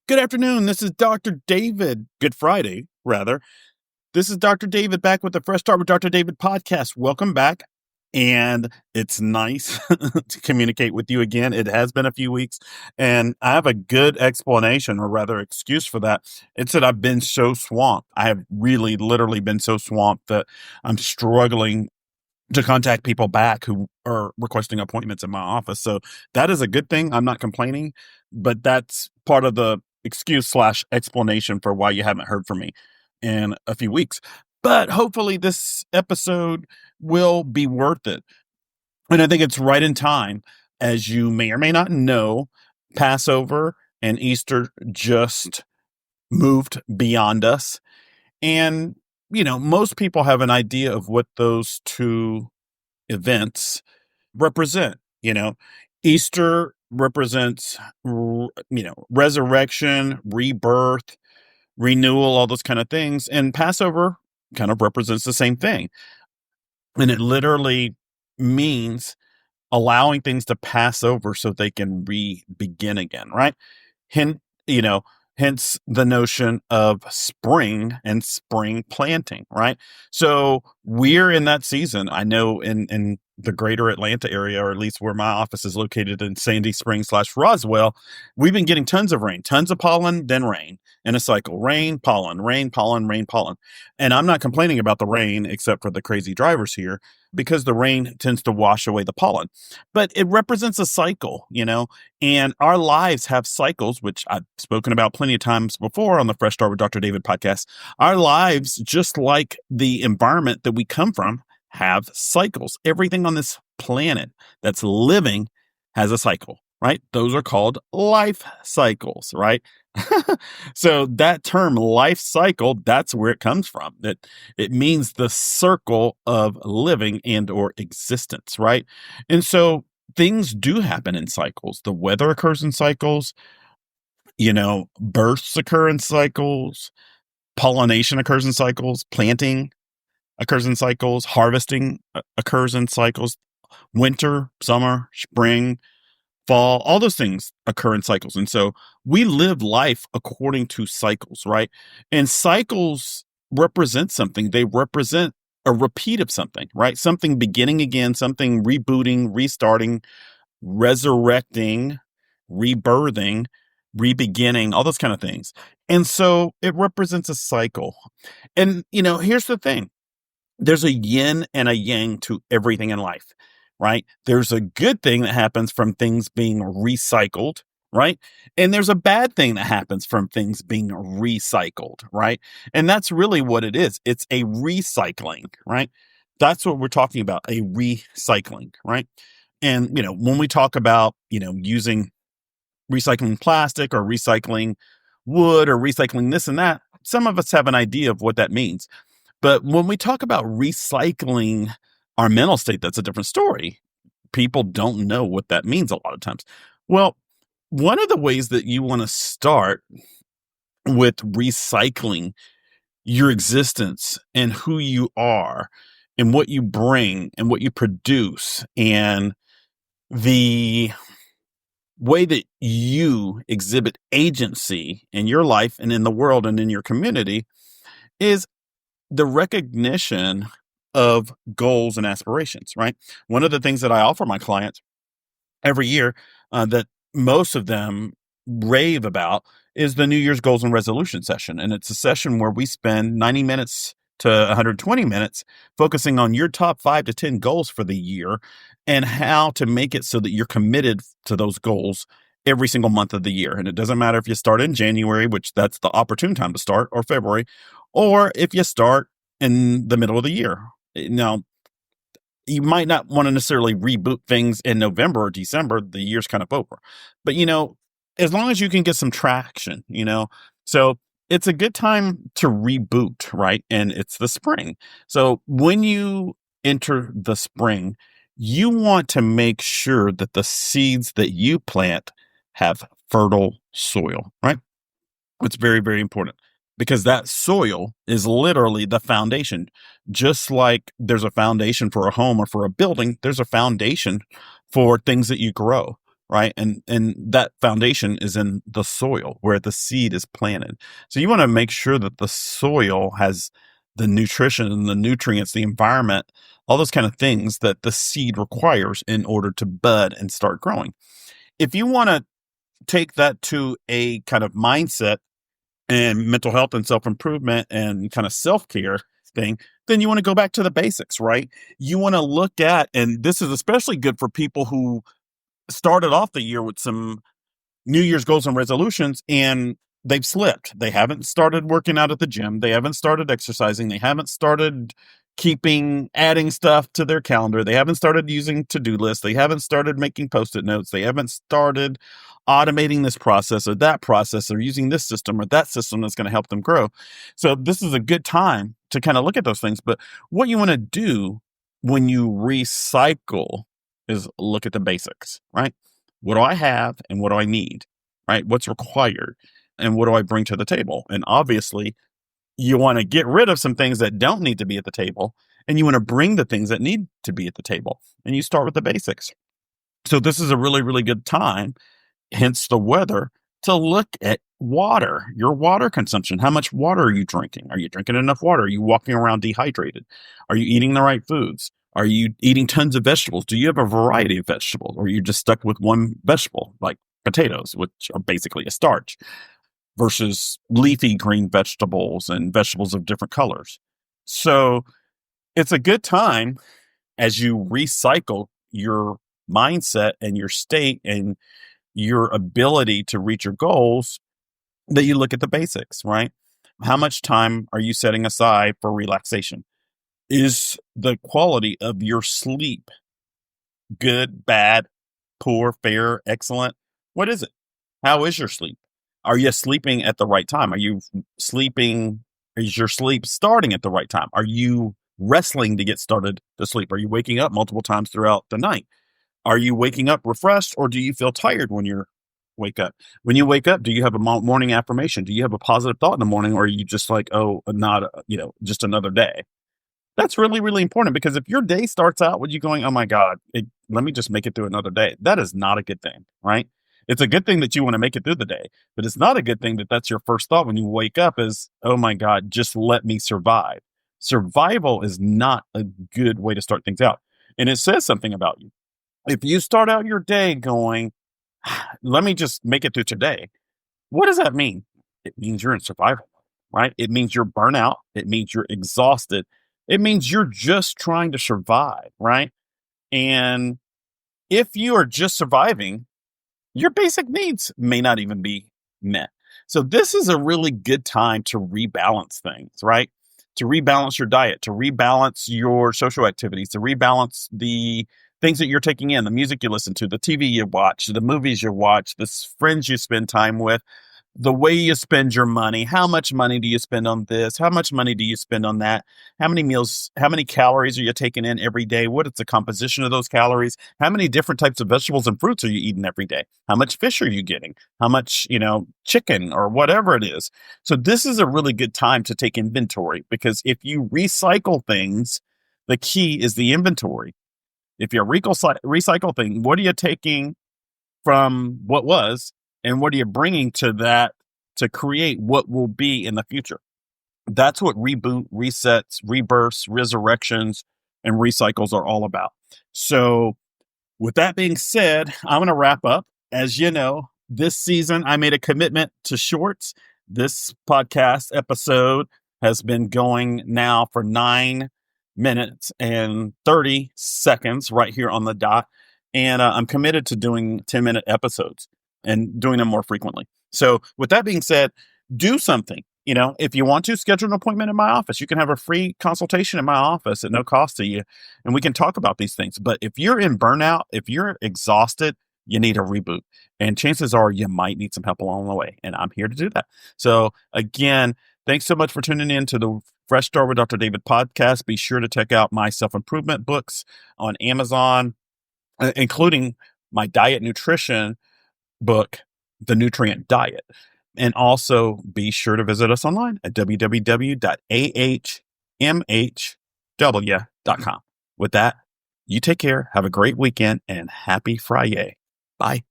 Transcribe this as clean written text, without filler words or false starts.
Good afternoon. This is Dr. David. Good Friday, rather. This is Dr. David back with the Fresh Start with Dr. David podcast. Welcome back. And it's nice to communicate with you again. It has been a few weeks, and I have a good explanation, or rather, excuse for that. It's that I've been so swamped. I have really, literally been so swamped that I'm struggling to contact people back who are requesting appointments in my office. So that is a good thing. I'm not complaining, but that's part of the excuse slash explanation for why you haven't heard from me in a few weeks. But hopefully this episode will be worth it. And I think it's right in time. As you may or may not know, Passover and Easter just moved beyond us. And, most people have an idea of what those two events represent. Easter represents, resurrection, rebirth, renewal, all those kind of things. And Passover kind of represents the same thing. And it literally means allowing things to pass over so they can begin again, right? Hence, hence the notion of spring and spring planting, right? So we're in that season. I know in the greater Atlanta area, or at least where my office is located in Sandy Springs / Roswell, we've been getting tons of rain, tons of pollen, then rain in a cycle. Rain, pollen, rain, pollen, rain, pollen. And I'm not complaining about the rain, except for the crazy drivers here, because the rain tends to wash away the pollen. But it represents a cycle, and our lives have cycles, which I've spoken about plenty of times before on the Fresh Start with Dr. David podcast. Our lives, just like the environment that we come from, have cycles. Everything on this planet that's living has a cycle, right? Those are called life cycles, right? So that term life cycle, that's where it comes from. That it means the circle of living and or existence, right? And so things do happen in cycles. The weather occurs in cycles, births occur in cycles, pollination occurs in cycles, planting occurs in cycles, harvesting occurs in cycles, winter, summer, spring, fall, all those things occur in cycles. And so we live life according to cycles, right? And cycles represent something. They represent a repeat of something, right? Something beginning again, something rebooting, restarting, resurrecting, rebirthing, rebeginning, all those kind of things. And so it represents a cycle. And, here's the thing. There's a yin and a yang to everything in life, right? There's a good thing that happens from things being recycled, right? And there's a bad thing that happens from things being recycled, right? And that's really what it is. It's a recycling, right? That's what we're talking about, a recycling, right? And, when we talk about, using recycling plastic or recycling wood or recycling this and that, some of us have an idea of what that means. But when we talk about recycling our mental state, that's a different story. People don't know what that means a lot of times. Well, one of the ways that you want to start with recycling your existence and who you are and what you bring and what you produce and the way that you exhibit agency in your life and in the world and in your community is the recognition of goals and aspirations, right? One of the things that I offer my clients every year that most of them rave about is the New Year's goals and resolution session. And it's a session where we spend 90 minutes to 120 minutes focusing on your top 5 to 10 goals for the year and how to make it so that you're committed to those goals every single month of the year. And it doesn't matter if you start in January, which that's the opportune time to start, or February, or if you start in the middle of the year. Now, you might not want to necessarily reboot things in November or December. The year's kind of over. But, as long as you can get some traction, so it's a good time to reboot, right? And it's the spring. So when you enter the spring, you want to make sure that the seeds that you plant have fertile soil, right? It's very, very important because that soil is literally the foundation. Just like there's a foundation for a home or for a building, there's a foundation for things that you grow. right? And that foundation is in the soil where the seed is planted. So you want to make sure that the soil has the nutrition and the nutrients, the environment, all those kind of things that the seed requires in order to bud and start growing. If you want to take that to a kind of mindset and mental health and self-improvement and kind of self-care thing, then you want to go back to the basics, right? You want to look at, and this is especially good for people who started off the year with some New Year's goals and resolutions and they've slipped. They haven't started working out at the gym. They haven't started exercising. They haven't started adding stuff to their calendar. They haven't started using to-do lists. They haven't started making post-it notes. They haven't started automating this process or that process or using this system or that system that's going to help them grow. So this is a good time to kind of look at those things. But what you want to do when you recycle is look at the basics, right? What do I have and what do I need, right? What's required and what do I bring to the table? And obviously, you want to get rid of some things that don't need to be at the table and you want to bring the things that need to be at the table. And you start with the basics. So this is a really, really good time, hence the weather, to look at water, your water consumption. How much water are you drinking? Are you drinking enough water? Are you walking around dehydrated? Are you eating the right foods? Are you eating tons of vegetables? Do you have a variety of vegetables? Or are you just stuck with one vegetable, like potatoes, which are basically a starch, versus leafy green vegetables and vegetables of different colors? So it's a good time as you recycle your mindset and your state and your ability to reach your goals that you look at the basics, right? How much time are you setting aside for relaxation? Is the quality of your sleep good, bad, poor, fair, excellent? What is it? How is your sleep? Are you sleeping at the right time? Are you sleeping? Is your sleep starting at the right time? Are you wrestling to get started to sleep? Are you waking up multiple times throughout the night? Are you waking up refreshed or do you feel tired when you wake up? When you wake up, do you have a morning affirmation? Do you have a positive thought in the morning or are you just like, oh, not, just another day? That's really, really important because if your day starts out with you going, oh my God, let me just make it through another day, that is not a good thing, right? It's a good thing that you want to make it through the day, but it's not a good thing that that's your first thought when you wake up is, oh my God, just let me survive. Survival is not a good way to start things out. And it says something about you. If you start out your day going, let me just make it through today, what does that mean? It means you're in survival, right? It means you're burnt out. It means you're exhausted. It means you're just trying to survive, right? And if you are just surviving, your basic needs may not even be met. So this is a really good time to rebalance things, right? To rebalance your diet, to rebalance your social activities, to rebalance the things that you're taking in, the music you listen to, the TV you watch, the movies you watch, the friends you spend time with, the way you spend your money. How much money do you spend on this? How much money do you spend on that? How many meals, how many calories are you taking in every day? What is the composition of those calories? How many different types of vegetables and fruits are you eating every day? How much fish are you getting? How much, chicken or whatever it is? So this is a really good time to take inventory because if you recycle things, the key is the inventory. If you recycle thing, what are you taking from what was and what are you bringing to that to create what will be in the future? That's what reboot, resets, rebirths, resurrections, and recycles are all about. So with that being said, I'm going to wrap up. As you know, this season, I made a commitment to shorts. This podcast episode has been going now for 9 minutes and 30 seconds right here on the dot. And I'm committed to doing 10-minute episodes and doing them more frequently. So with that being said, do something. If you want to schedule an appointment in my office, you can have a free consultation in my office at no cost to you. And we can talk about these things. But if you're in burnout, if you're exhausted, you need a reboot. And chances are you might need some help along the way. And I'm here to do that. So again, thanks so much for tuning in to the Fresh Start with Dr. David podcast. Be sure to check out my self-improvement books on Amazon, including my diet nutrition book, The Nutrient Diet. And also be sure to visit us online at www.ahmhw.com. With that, you take care, have a great weekend, and happy Friday. Bye.